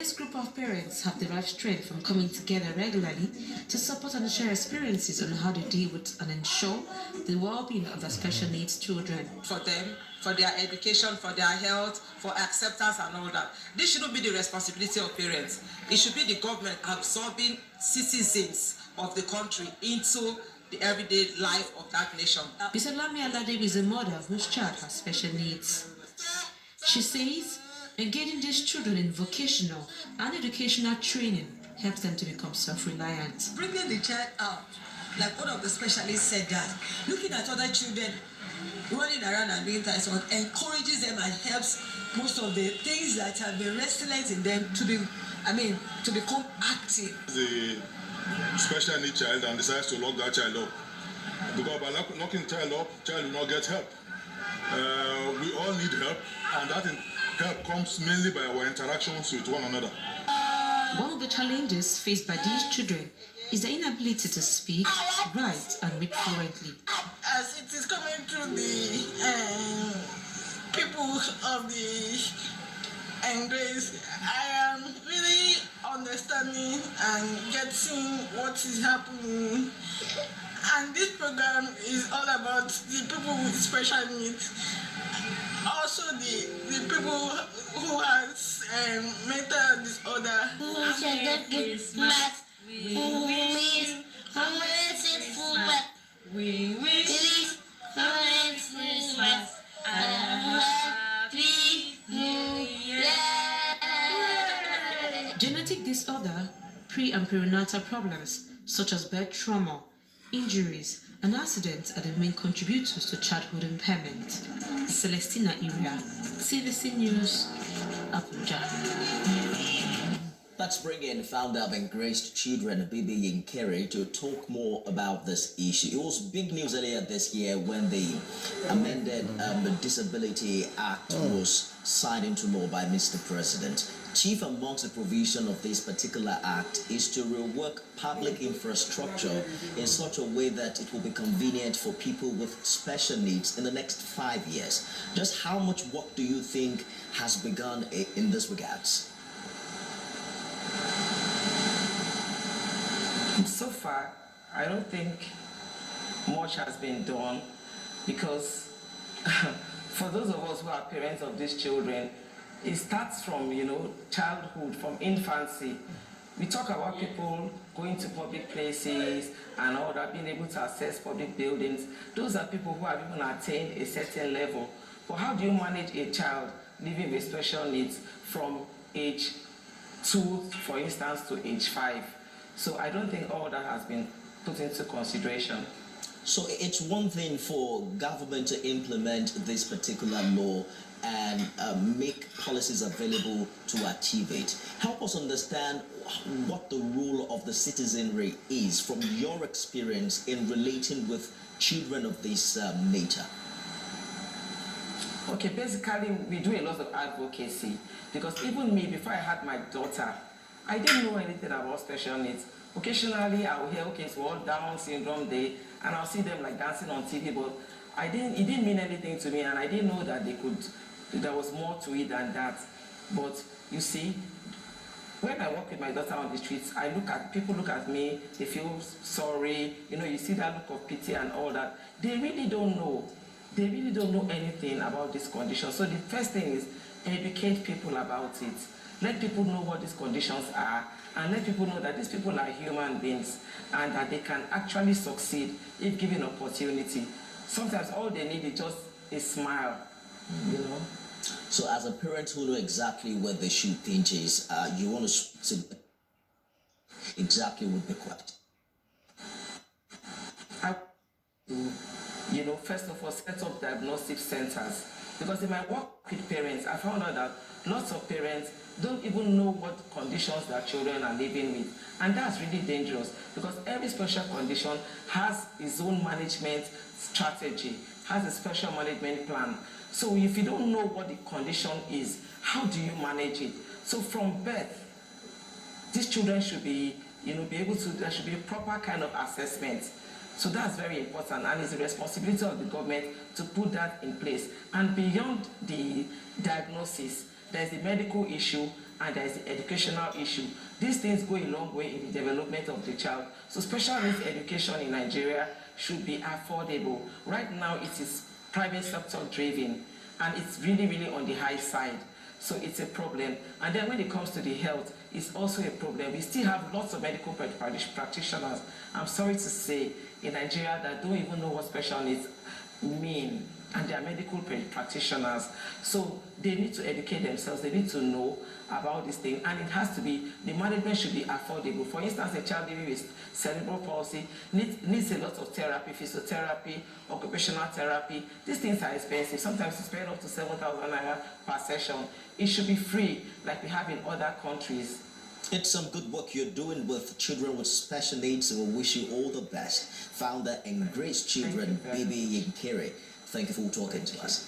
This group of parents have derived strength from coming together regularly to support and share experiences on how to deal with and ensure the well-being of their special needs children. For them, for their education, for their health, for acceptance and all that. This shouldn't be the responsibility of parents. It should be the government absorbing citizens of the country into the everyday life of that nation. Bisalami Alade is a mother whose child has special needs. She says engaging these children in vocational and educational training helps them to become self-reliant. Bringing the child out, like one of the specialists said that, looking at other children running around and doing things, encourages them and helps most of the things that have been resilient in them to become active. The special need child and decides to lock that child up. Because by locking child up, child will not get help. We all need help, and that help comes mainly by our interactions with one another. One of the challenges faced by these children is the inability to speak, write, and read fluently. As it is coming through the people of the grace, I am really understanding and getting what is happening. And this program is all about the people with special needs. Also the people who has mental disorder. Genetic disorder, pre- and perinatal problems such as birth trauma, injuries, and accidents are the main contributors to childhood impairment. Celestina Iria, CVC News, Abuja. Let's bring in founder of Engraced Children, Bibi Yinkere, to talk more about this issue. It was big news earlier this year when the amended Disability Act was signed into law by Mr. President. Chief amongst the provision of this particular act is to rework public infrastructure in such a way that it will be convenient for people with special needs in the next 5 years. Just how much work do you think has begun in this regards? So far, I don't think much has been done because for those of us who are parents of these children, it starts from, childhood, from infancy. We talk about people going to public places and all that, being able to access public buildings. Those are people who have even attained a certain level. But how do you manage a child living with special needs from age 2, for instance, to age 5? So I don't think all that has been put into consideration. So it's one thing for government to implement this particular law and make policies available to achieve it. Help us understand what the role of the citizenry is from your experience in relating with children of this nature. Okay, basically we do a lot of advocacy because even me, before I had my daughter, I didn't know anything about special needs. Occasionally I will hear, okay, it's World Down Syndrome Day, and I'll see them like dancing on TV, but it didn't mean anything to me, and I didn't know that there was more to it than that. But you see, when I walk with my daughter on the streets, people look at me, they feel sorry, you see that look of pity and all that. They really don't know. They really don't know anything about this condition. So the first thing is educate people about it. Let people know what these conditions are, and let people know that these people are human beings and that they can actually succeed if given opportunity. Sometimes all they need is just a smile, So as a parent who know exactly where the shoe pinches, you want to sit exactly with the question. First of all, set up diagnostic centers. Because in my work with parents, I found out that lots of parents don't even know what conditions their children are living with. And that's really dangerous because every special condition has its own management strategy, has a special management plan. So if you don't know what the condition is, how do you manage it? So from birth, these children should be, there should be a proper kind of assessment. So that's very important, and it's the responsibility of the government to put that in place. And beyond the diagnosis, there's the medical issue and there is the educational issue. These things go a long way in the development of the child. So special needs education in Nigeria should be affordable. Right now it is private sector driven, and it's really, really on the high side. So it's a problem. And then when it comes to the health, it's also a problem. We still have lots of medical practitioners, I'm sorry to say, in Nigeria that don't even know what special needs mean, and they are medical practitioners. So they need to educate themselves, they need to know about this thing, and it has to be, the management should be affordable. For instance, a child living with cerebral palsy needs a lot of therapy, physiotherapy, occupational therapy. These things are expensive. Sometimes you spend up to 7,000 naira per session. It should be free, like we have in other countries. It's some good work you're doing with children with special needs, and we wish you all the best. Founder Embrace Children, Bibi Yinkere. Thank you for talking to us.